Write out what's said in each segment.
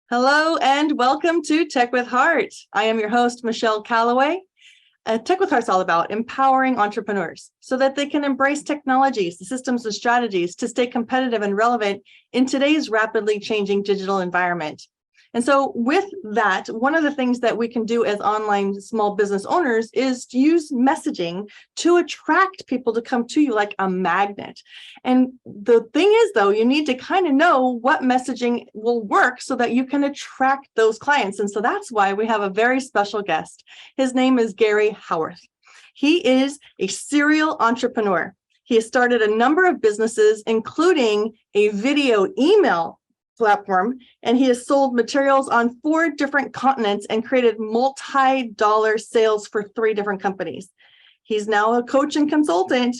Hello and welcome to Tech with Heart. I am your host, Michelle Calloway. Tech with Heart's all about empowering entrepreneurs so that they can embrace technologies, the systems and strategies to stay competitive and relevant in today's rapidly changing digital environment. And so with that, one of the things that we can do as online small business owners is to use messaging to attract people to come to you like a magnet. And the thing is, though, you need to kind of know what messaging will work so that you can attract those clients. And so that's why we have a very special guest. His name is Gary Howarth. He is a serial entrepreneur. He has started a number of businesses, including a video email platform, and he has sold materials on 4 different continents and created multi-dollar sales for 3 different companies. He's now a coach and consultant,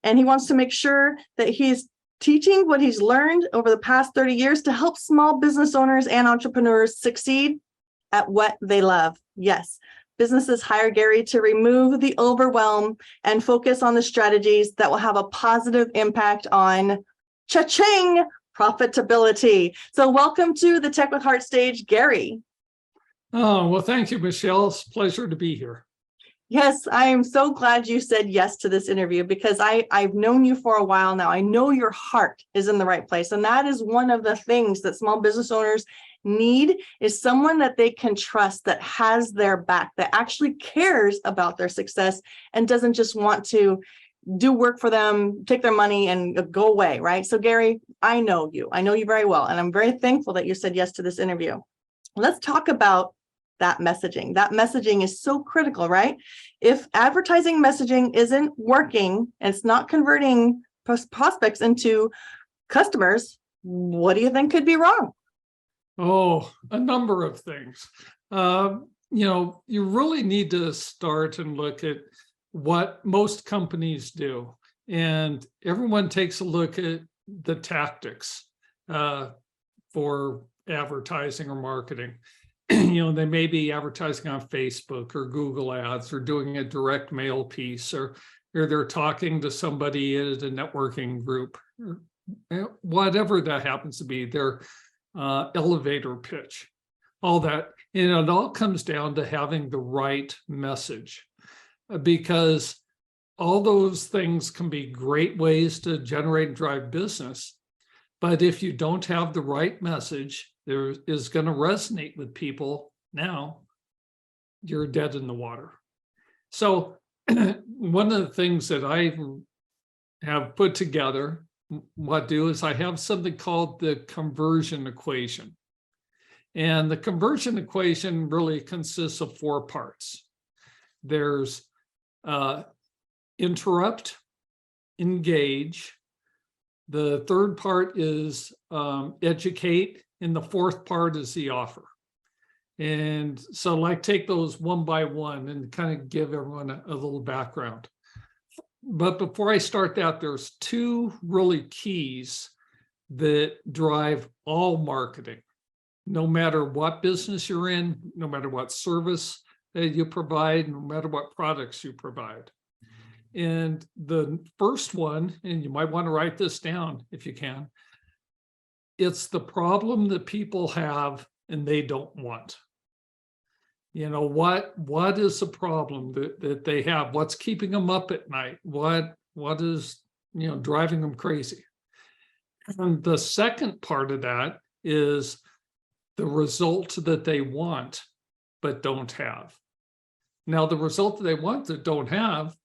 and he wants to make sure that he's teaching what he's learned over the past 30 years to help small business owners and entrepreneurs succeed at what they love. Yes, businesses hire Gary to remove the overwhelm and focus on the strategies that will have a positive impact on cha-ching profitability. So welcome to the Tech with Heart stage, Gary. Oh, well, thank you, Michelle. It's a pleasure to be here. Yes, I am so glad you said yes to this interview because I've known you for a while now. I know your heart is in the right place. And that is one of the things that small business owners need, is someone that they can trust, that has their back, that actually cares about their success and doesn't just want to do work for them, take their money and go away, right? So Gary, I know you very well, and I'm very thankful that you said yes to this interview. Let's talk about that messaging. That messaging is so critical, right? If advertising messaging isn't working and it's not converting prospects into customers, what do you think could be wrong? Oh, a number of things. You really need to start and look at what most companies do. And everyone takes a look at the tactics for advertising or marketing. They may be advertising on Facebook or Google Ads, or doing a direct mail piece, or they're talking to somebody at a networking group, or whatever that happens to be, their elevator pitch, all that. And it all comes down to having the right message, because all those things can be great ways to generate and drive business. But if you don't have the right message that is going to resonate with people, now you're dead in the water. So one of the things that I have put together, what I do is I have something called the conversion equation. And the conversion equation really consists of 4 parts. There's interrupt, engage. The third part is educate, and the fourth part is the offer. And so take those one by one and kind of give everyone a little background. But before I start that, there's 2 really keys that drive all marketing, no matter what business you're in, no matter what service you provide, no matter what products you provide. And the first one, and you might want to write this down if you can, it's the problem that people have and they don't want. What is the problem that they have? What's keeping them up at night? What is driving them crazy? And the second part of that is the result that they want but don't have. Now, the result that they want that don't have,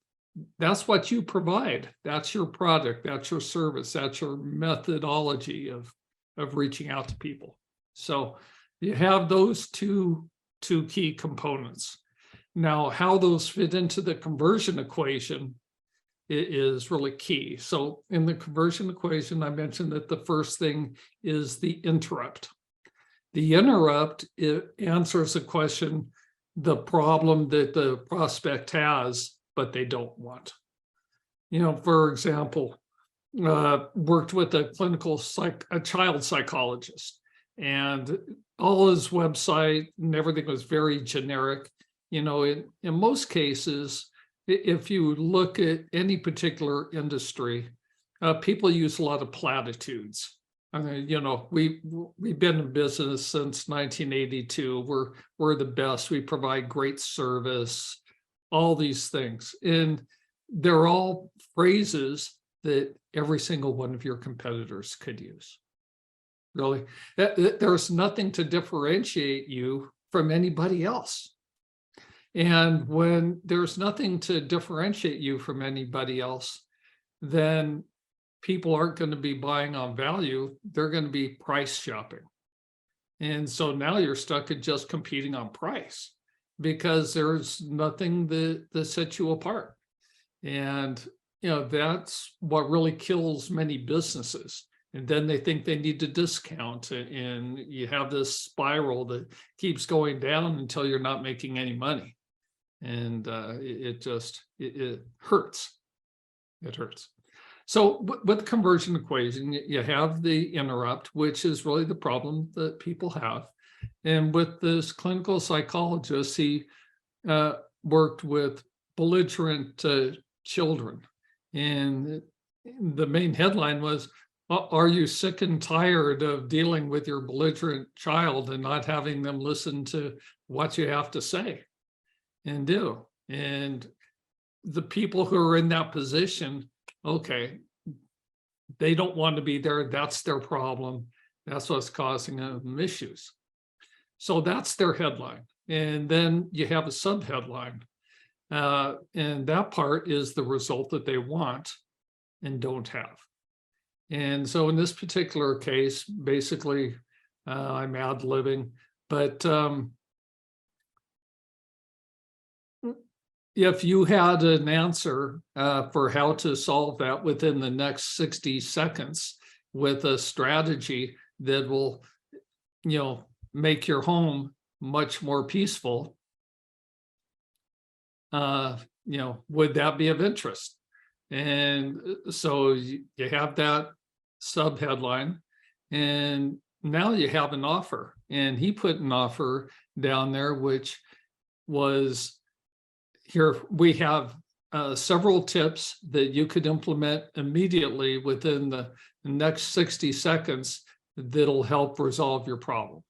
that's what you provide. That's your product, that's your service, that's your methodology of reaching out to people. So you have those two key components. Now, how those fit into the conversion equation is really key. So in the conversion equation, I mentioned that the first thing is the interrupt. The interrupt, it answers the question, the problem that the prospect has, but they don't want. For example, worked with a child psychologist, and all his website and everything was very generic. In most cases, if you look at any particular industry, people use a lot of platitudes. We've been in business since 1982. We're the best. We provide great service, all these things. And they're all phrases that every single one of your competitors could use. Really, there's nothing to differentiate you from anybody else. And when there's nothing to differentiate you from anybody else, then people aren't going to be buying on value. They're going to be price shopping. And so now you're stuck at just competing on price because there's nothing that sets you apart. And, that's what really kills many businesses. And then they think they need to discount, and you have this spiral that keeps going down until you're not making any money. And it hurts. It hurts. So with the conversion equation, you have the interrupt, which is really the problem that people have. And with this clinical psychologist, he worked with belligerent children. And the main headline was, are you sick and tired of dealing with your belligerent child and not having them listen to what you have to say and do? And the people who are in that position, okay, they don't want to be there. That's their problem. That's what's causing them issues. So that's their headline. And then you have a subheadline. And that part is the result that they want and don't have. And so in this particular case, basically, I'm ad-libbing, but if you had an answer for how to solve that within the next 60 seconds with a strategy that will, make your home much more peaceful, would that be of interest? And so you have that subheadline, and now you have an offer. And he put an offer down there, which was, here we have several tips that you could implement immediately within the next 60 seconds that'll help resolve your problem.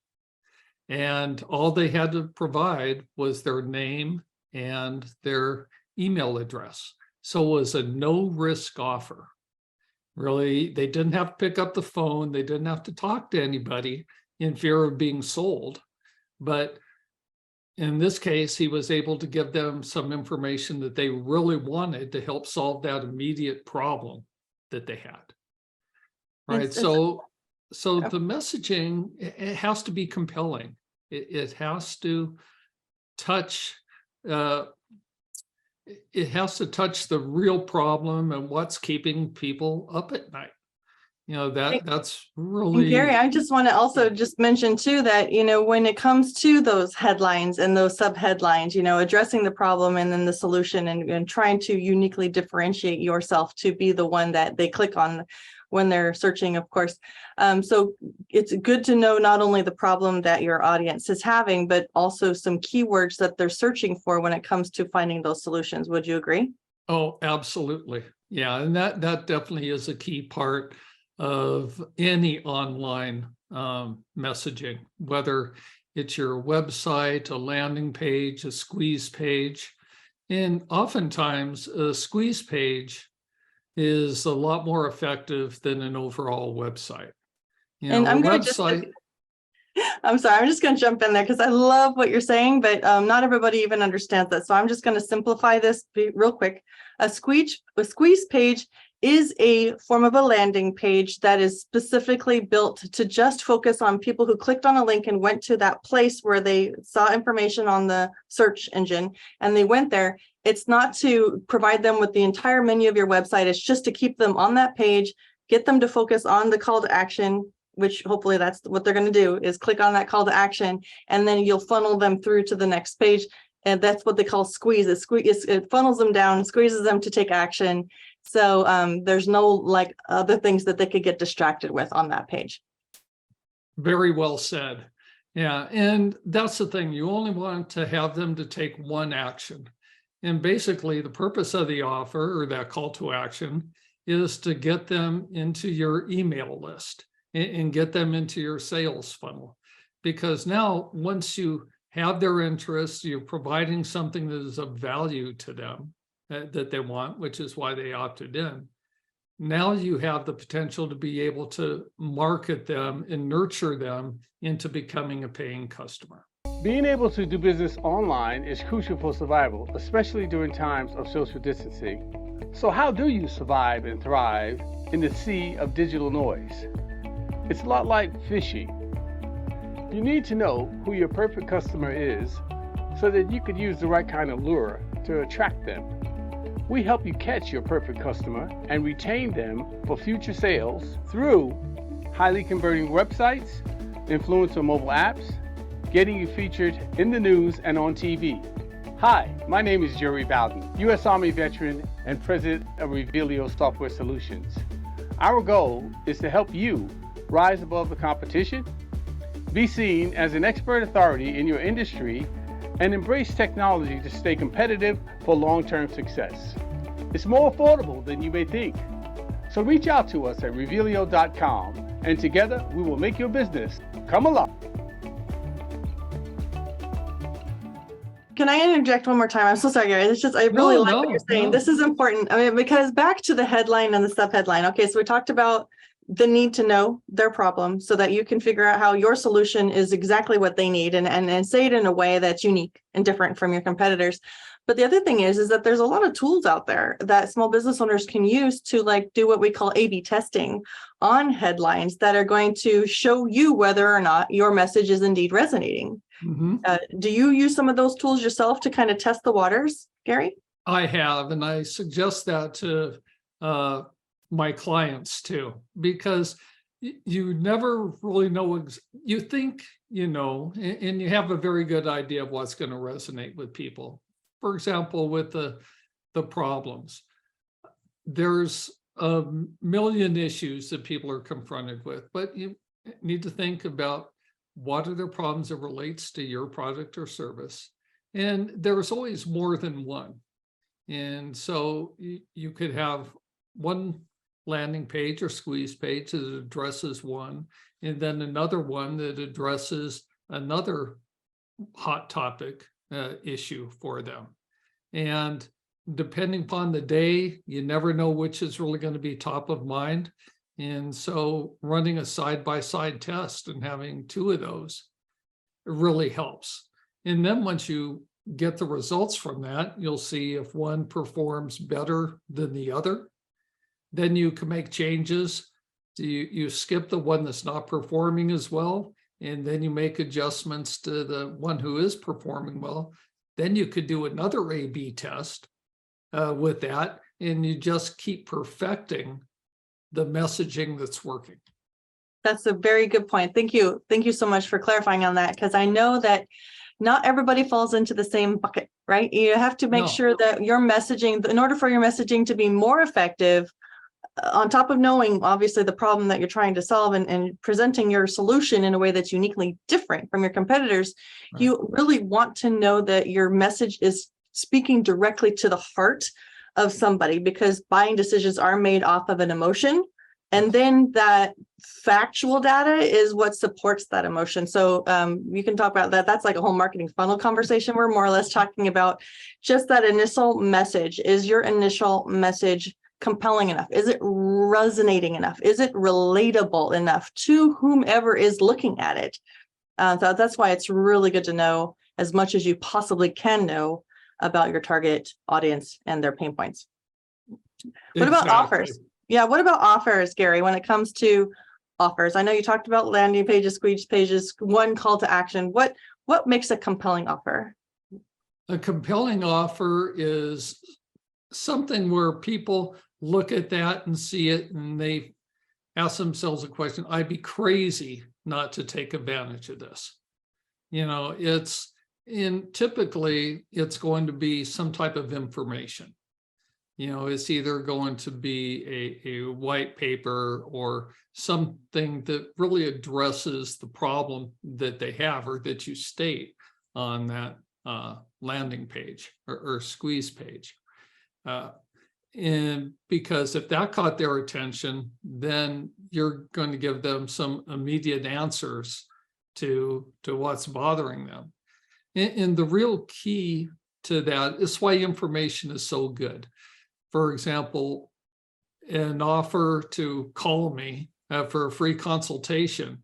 And all they had to provide was their name and their email address. So it was a no-risk offer. Really, they didn't have to pick up the phone. They didn't have to talk to anybody in fear of being sold. But in this case, he was able to give them some information that they really wanted to help solve that immediate problem that they had. Right. So the messaging, it has to be compelling. It has to touch. It has to touch the real problem and what's keeping people up at night. That's really. And Gary, I just want to also just mention too that, when it comes to those headlines and those subheadlines, addressing the problem and then the solution and trying to uniquely differentiate yourself to be the one that they click on when they're searching, of course. So it's good to know not only the problem that your audience is having, but also some keywords that they're searching for when it comes to finding those solutions. Would you agree? Oh, absolutely. Yeah, and that definitely is a key part of any online messaging, whether it's your website, a landing page, a squeeze page. And oftentimes a squeeze page is a lot more effective than an overall website. And I'm going to I'm sorry, I'm just going to jump in there because I love what you're saying, but not everybody even understands that. So I'm just going to simplify this real quick. A squeeze page is a form of a landing page that is specifically built to just focus on people who clicked on a link and went to that place where they saw information on the search engine and they went there. It's not to provide them with the entire menu of your website. It's just to keep them on that page, get them to focus on the call to action, which hopefully that's what they're going to do, is click on that call to action, and then you'll funnel them through to the next page. And that's what they call squeeze. It funnels them down, squeezes them to take action. So there's no like other things that they could get distracted with on that page. Very well said. Yeah, and that's the thing. You only want to have them to take one action. And basically the purpose of the offer or that call to action is to get them into your email list and get them into your sales funnel. Because now once you have their interests, you're providing something that is of value to them that they want, which is why they opted in. Now you have the potential to be able to market them and nurture them into becoming a paying customer. Being able to do business online is crucial for survival, especially during times of social distancing. So how do you survive and thrive in the sea of digital noise? It's a lot like fishing. You need to know who your perfect customer is so that you could use the right kind of lure to attract them. We help you catch your perfect customer and retain them for future sales through highly converting websites, influencer mobile apps, getting you featured in the news and on TV. Hi, my name is Jerry Bowden, U.S. Army veteran and president of Revealio Software Solutions. Our goal is to help you rise above the competition, be seen as an expert authority in your industry, and embrace technology to stay competitive for long-term success. It's more affordable than you may think. So reach out to us at Revealio.com, and together we will make your business come alive. Can I interject one more time? I'm so sorry, Gary. It's just, I really like what you're saying. This is important. I mean, because back to the headline and the subheadline. Okay, so we talked about the need to know their problem so that you can figure out how your solution is exactly what they need and say it in a way that's unique and different from your competitors. But the other thing is that there's a lot of tools out there that small business owners can use to like do what we call A/B testing on headlines that are going to show you whether or not your message is indeed resonating. Mm-hmm. Do you use some of those tools yourself to kind of test the waters, Gary? I have, and I suggest that to my clients too, because you never really know. You think you know, and you have a very good idea of what's going to resonate with people. For example, with the problems, there's a million issues that people are confronted with, but you need to think about what are their problems that relates to your product or service. And there's always more than one. And so you could have one landing page or squeeze page that addresses one, and then another one that addresses another hot topic issue for them. And depending upon the day, you never know which is really going to be top of mind. And so running a side-by-side test and having two of those really helps. And then once you get the results from that, you'll see if one performs better than the other. Then you can make changes. You skip the one that's not performing as well, and then you make adjustments to the one who is performing well. Then you could do another A/B test with that, and you just keep perfecting the messaging that's working. That's a very good point. Thank you. Thank you so much for clarifying on that, because I know that not everybody falls into the same bucket, right? You have to make sure that your messaging, in order for your messaging to be more effective, on top of knowing obviously the problem that you're trying to solve and presenting your solution in a way that's uniquely different from your competitors, right, you really want to know that your message is speaking directly to the heart of somebody, because buying decisions are made off of an emotion. And then that factual data is what supports that emotion. So you can talk about that. That's like a whole marketing funnel conversation. We're more or less talking about just that initial message. Is your initial message compelling enough? Is it resonating enough? Is it relatable enough to whomever is looking at it? So that's why it's really good to know as much as you possibly can know about your target audience and their pain points. What about offers? Yeah, what about offers, Gary, when it comes to offers? I know you talked about landing pages, squeeze pages, one call to action. What makes a compelling offer? A compelling offer is something where people look at that and see it, and they ask themselves a question, I'd be crazy not to take advantage of this. Typically it's going to be some type of information. It's either going to be a white paper or something that really addresses the problem that they have or that you state on that landing page or squeeze page. And because if that caught their attention, then you're going to give them some immediate answers to what's bothering them. And the real key to that is why information is so good. For example, an offer to call me for a free consultation,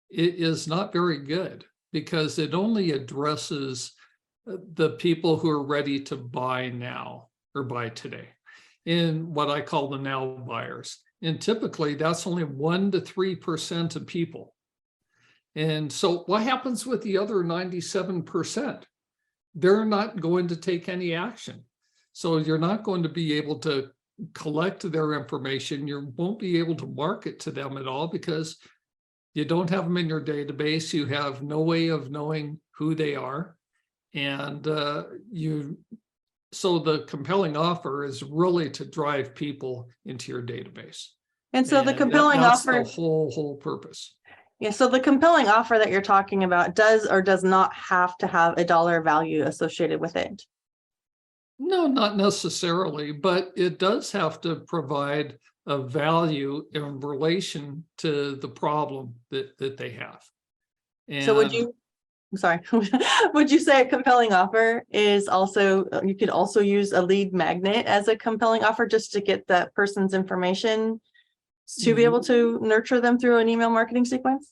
it is not very good because it only addresses the people who are ready to buy now or buy today, in what I call the now buyers. And typically that's only 1 to 3% of people. And so what happens with the other 97%? They're not going to take any action. So you're not going to be able to collect their information. You won't be able to market to them at all because you don't have them in your database. You have no way of knowing who they are. And so the compelling offer is really to drive people into your database. And so the compelling that's offer, the whole purpose. Yeah, so the compelling offer that you're talking about does or does not have to have a dollar value associated with it. No, not necessarily, but it does have to provide a value in relation to the problem that they have. And so would you say a compelling offer is also, you could also use a lead magnet as a compelling offer just to get that person's information to be able to nurture them through an email marketing sequence?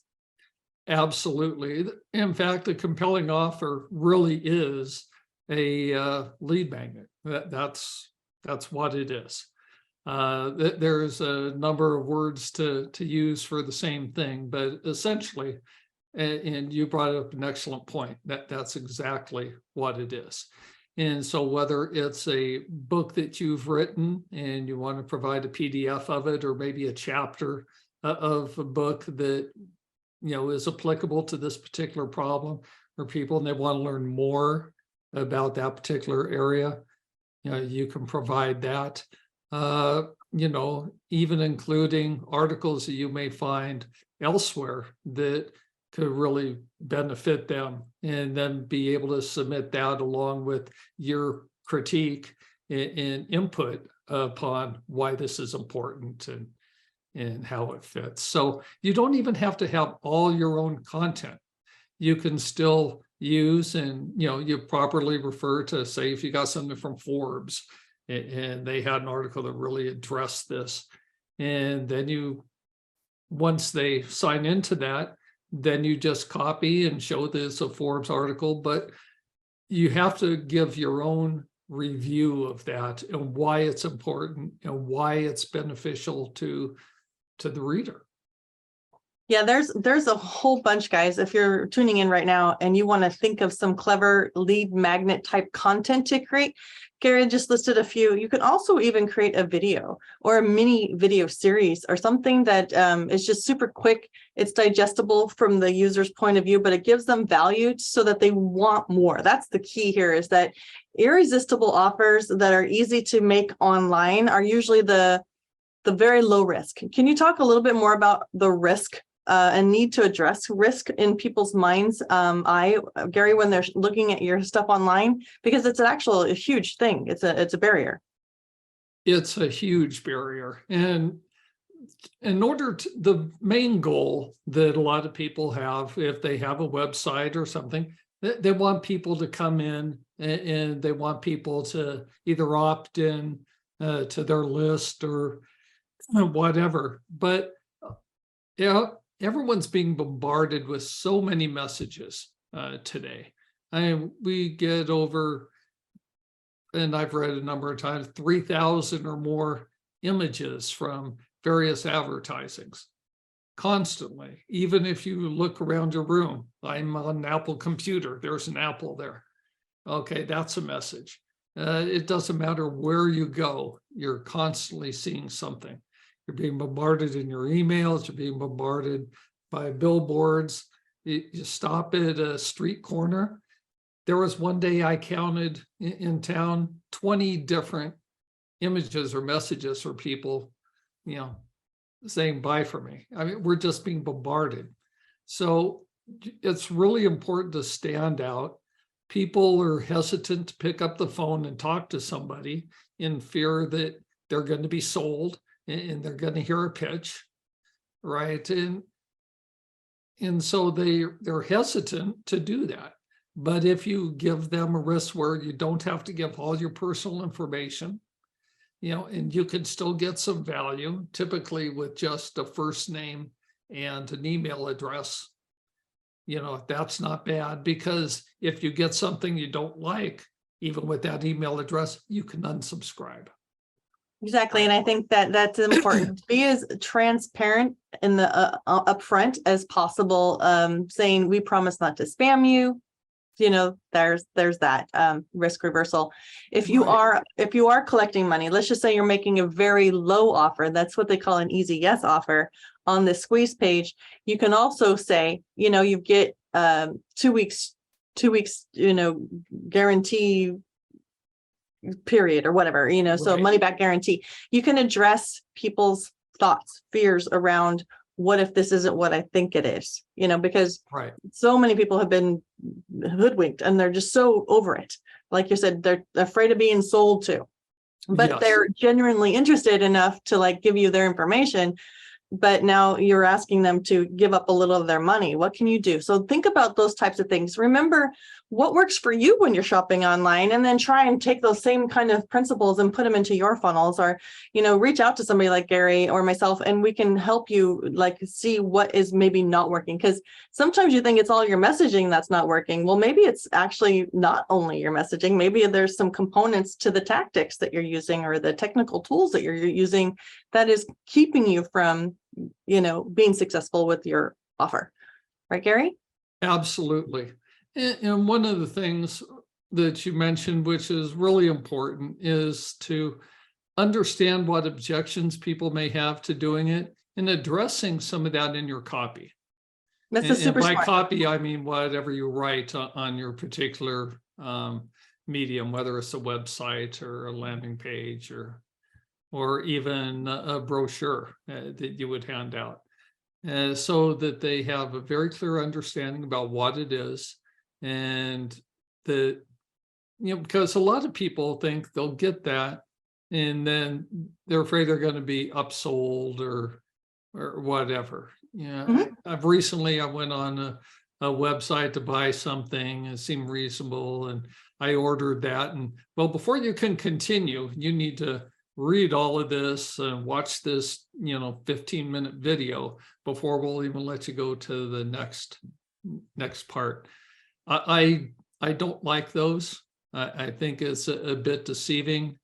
Absolutely. In fact, a compelling offer really is a lead magnet. That's what it is. There's a number of words to use for the same thing, but essentially, and you brought up an excellent point, that's exactly what it is. And so whether it's a book that you've written and you want to provide a PDF of it, or maybe a chapter of a book that is applicable to this particular problem for people and they want to learn more about that particular area, you can provide that, even including articles that you may find elsewhere that could really benefit them, and then be able to submit that along with your critique and input upon why this is important and how it fits. So you don't even have to have all your own content. You can still use, and you properly refer to, say, if you got something from Forbes and they had an article that really addressed this, and then once they sign into that, then you just copy and show this a Forbes article, but you have to give your own review of that and why it's important and why it's beneficial to the reader. Yeah, there's a whole bunch, guys. If you're tuning in right now and you want to think of some clever lead magnet type content to create, Gary just listed a few. You can also even create a video or a mini video series or something that is just super quick. It's digestible from the user's point of view, but it gives them value so that they want more. That's the key here, is that irresistible offers that are easy to make online are usually the very low risk. Can you talk a little bit more about the risk and need to address risk in people's minds, Gary, when they're looking at your stuff online, because it's a huge thing. It's a barrier. It's a huge barrier. And in order to, the main goal that a lot of people have, if they have a website or something, they want people to come in and they want people to either opt in to their list or whatever. But everyone's being bombarded with so many messages today. We get over, and I've read a number of times, 3,000 or more images from various advertisings constantly. Even if you look around your room, I'm on an Apple computer, there's an apple there. Okay, that's a message. It doesn't matter where you go, you're constantly seeing something. You're being bombarded in your emails. You're being bombarded by billboards. You stop at a street corner. There was one day I counted in town 20 different images or messages for people, saying bye for me. I mean, we're just being bombarded. So it's really important to stand out. People are hesitant to pick up the phone and talk to somebody in fear that they're going to be sold and they're going to hear a pitch, right? And so they're hesitant to do that. But if you give them a risk where you don't have to give all your personal information, and you can still get some value, typically with just a first name and an email address, that's not bad, because if you get something you don't like, even with that email address, you can unsubscribe. Exactly. And I think that that's important to be as transparent in the upfront as possible, saying we promise not to spam you. There's that risk reversal. If you are collecting money, let's just say you're making a very low offer, that's what they call an easy yes offer on the squeeze page. You can also say, you get 2 weeks, guarantee period or whatever, so money back guarantee. You can address people's thoughts, fears around what if this isn't what I think it is, because so many people have been hoodwinked and they're just so over it. Like you said, they're afraid of being sold to, but they're genuinely interested enough to give you their information. But now you're asking them to give up a little of their money. What can you do? So think about those types of things. Remember what works for you when you're shopping online, and then try and take those same kind of principles and put them into your funnels, or, reach out to somebody like Gary or myself, and we can help you see what is maybe not working. Because sometimes you think it's all your messaging that's not working. Well, maybe it's actually not only your messaging. Maybe there's some components to the tactics that you're using or the technical tools that you're using that is keeping you from being successful with your offer. Right, Gary? Absolutely. And one of the things that you mentioned, which is really important, is to understand what objections people may have to doing it and addressing some of that in your copy. That's a super by smart. Copy, I mean whatever you write on your particular medium, whether it's a website or a landing page or even a brochure that you would hand out, so that they have a very clear understanding about what it is. And because a lot of people think they'll get that and then they're afraid they're going to be upsold or whatever. I went on a website to buy something, it seemed reasonable, and I ordered that. And well, before you can continue, you need to read all of this and watch this 15-minute video before we'll even let you go to the next part. I don't like those. I think it's a bit deceiving,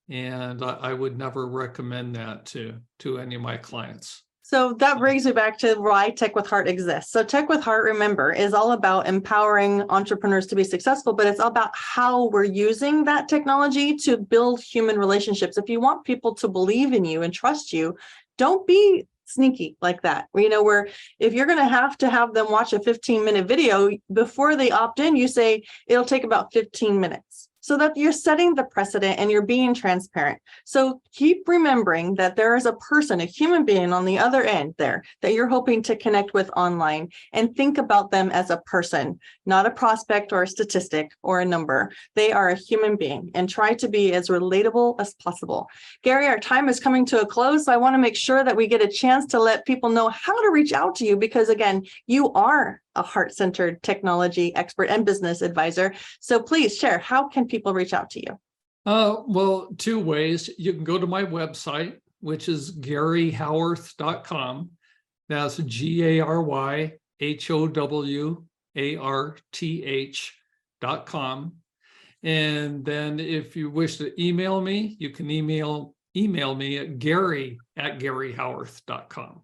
and I would never recommend that to any of my clients. So that brings me back to why Tech with Heart exists. So Tech with Heart, remember, is all about empowering entrepreneurs to be successful, but it's all about how we're using that technology to build human relationships. If you want people to believe in you and trust you, don't be sneaky like that. Where if you're going to have them watch a 15-minute video, before they opt in, you say it'll take about 15 minutes. So that you're setting the precedent and you're being transparent. So keep remembering that there is a person, a human being on the other end there that you're hoping to connect with online, and think about them as a person, not a prospect or a statistic or a number. They are a human being, and try to be as relatable as possible. Gary, our time is coming to a close. So I want to make sure that we get a chance to let people know how to reach out to you, because again, you are a heart-centered technology expert and business advisor. So please share, how can people reach out to you? Well, 2 ways. You can go to my website, which is garyhowarth.com. That's GaryHowarth.com. And then if you wish to email me, you can email me at gary@garyhowarth.com.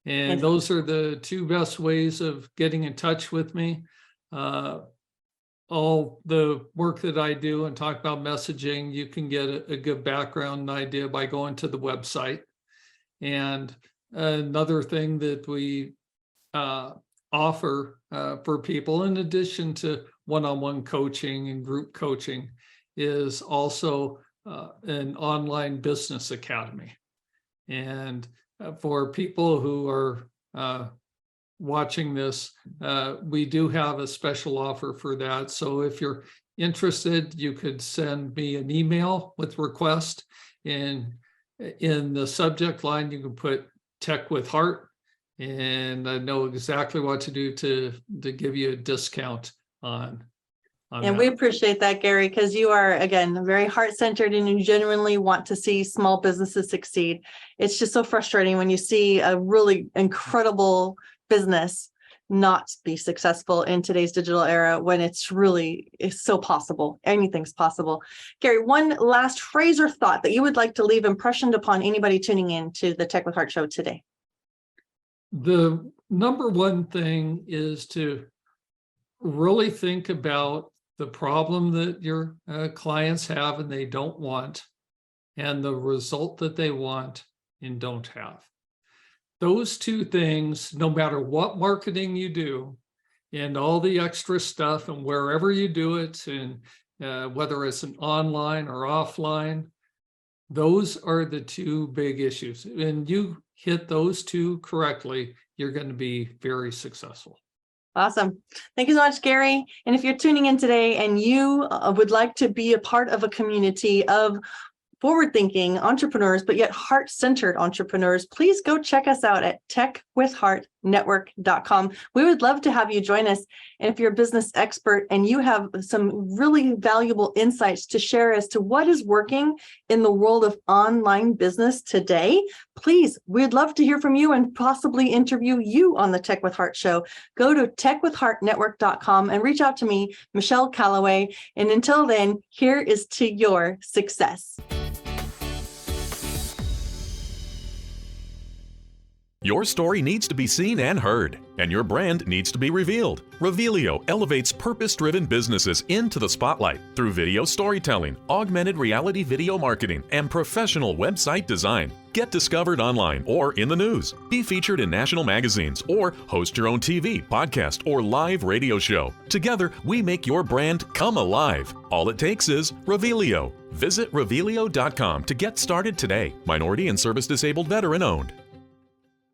And those are the 2 best ways of getting in touch with me. All the work that I do and talk about messaging, you can get a good background and idea by going to the website. And another thing that we offer for people, in addition to one-on-one coaching and group coaching, is also an online business academy. And for people who are watching this, we do have a special offer for that. So if you're interested, you could send me an email with request, and in the subject line you can put Tech with Heart, and I know exactly what to do to give you a discount on And that. we appreciate that, Gary, because you are, again, very heart-centered and you genuinely want to see small businesses succeed. It's just so frustrating when you see a really incredible business not be successful in today's digital era, when it's so possible. Anything's possible. Gary, one last phrase or thought that you would like to leave impressioned upon anybody tuning in to the Tech with Heart show today. The number one thing is to really think about the problem that your clients have and they don't want, and the result that they want and don't have. Those two things, no matter what marketing you do and all the extra stuff and wherever you do it, and whether it's an online or offline, those are the two big issues. And you hit those two correctly, you're going to be very successful. Awesome. Thank you so much, Gary. And if you're tuning in today and you would like to be a part of a community of forward-thinking entrepreneurs, but yet heart-centered entrepreneurs, please go check us out at techwithheartnetwork.com. We would love to have you join us. And if you're a business expert and you have some really valuable insights to share as to what is working in the world of online business today, please, we'd love to hear from you and possibly interview you on the Tech with Heart show. Go to techwithheartnetwork.com and reach out to me, Michelle Callaway. And until then, here is to your success. Your story needs to be seen and heard, and your brand needs to be revealed. Revealio elevates purpose-driven businesses into the spotlight through video storytelling, augmented reality video marketing, and professional website design. Get discovered online or in the news. Be featured in national magazines or host your own TV, podcast, or live radio show. Together, we make your brand come alive. All it takes is Revealio. Visit Revealio.com to get started today. Minority and service disabled veteran owned.